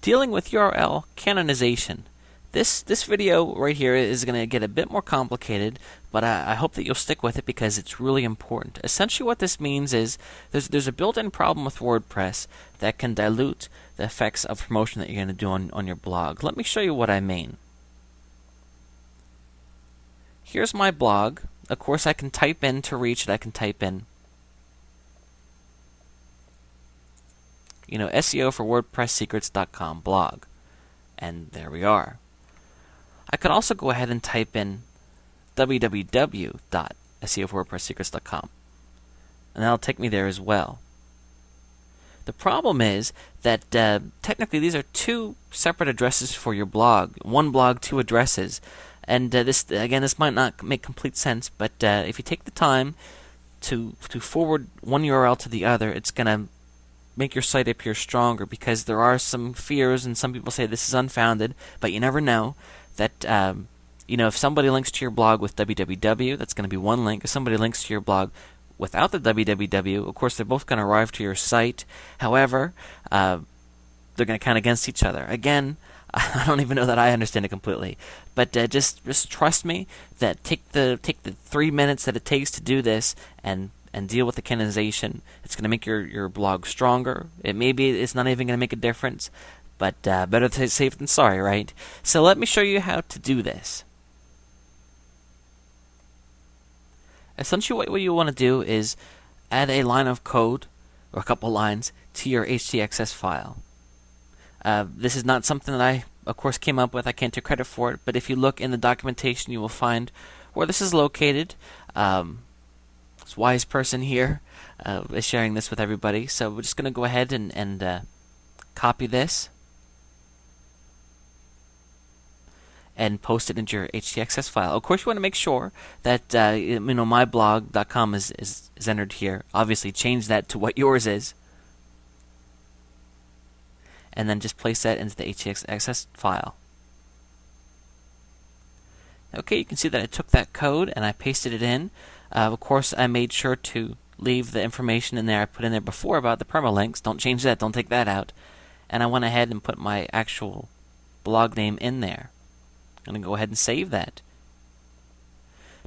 Dealing with URL canonization. This video right here is going to get a bit more complicated, but I hope that you'll stick with it because it's really important. Essentially what this means is there's a built-in problem with WordPress that can dilute the effects of promotion that you're going to do on your blog. Let me show you what I mean. Here's my blog. Of course I can type in to reach it, I can type in SEO for WordPressSecrets.com blog. And there we are. I could also go ahead and type in www.seoforwordpresssecrets.com, and that'll take me there as well. The problem is that technically these are two separate addresses for your blog. One blog, two addresses. And this might not make complete sense, but if you take the time to forward one URL to the other, it's going to make your site appear stronger, because there are some fears, and some people say this is unfounded, but you never know, that if somebody links to your blog with www, that's going to be one link. If somebody links to your blog without the www, of course they're both going to arrive to your site. However, they're going to count against each other. Again, I don't even know that I understand it completely, but just trust me that take the 3 minutes that it takes to do this and deal with the canonization. It's going to make your blog stronger. It's not even going to make a difference, but better safe than sorry, right? So let me show you how to do this. Essentially what you want to do is add a line of code, or a couple lines, to your htaccess file. This is not something that I, of course, came up with. I can't take credit for it, but if you look in the documentation, you will find where this is located. This wise person here is sharing this with everybody, so we're just going to go ahead and copy this and post it into your htaccess file. Of course, you want to make sure that myblog.com is entered here. Obviously, change that to what yours is, and then just place that into the htaccess file. Okay, you can see that I took that code and I pasted it in. Of course, I made sure to leave the information in there I put in there before about the permalinks. Don't change that, don't take that out. And I went ahead and put my actual blog name in there. I'm going to go ahead and save that.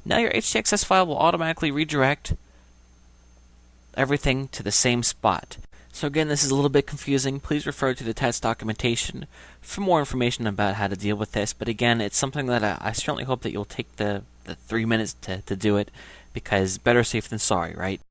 Now your htaccess file will automatically redirect everything to the same spot. So again, this is a little bit confusing. Please refer to the attached documentation for more information about how to deal with this. But again, it's something that I certainly hope that you'll take the 3 minutes to do it, because better safe than sorry, right?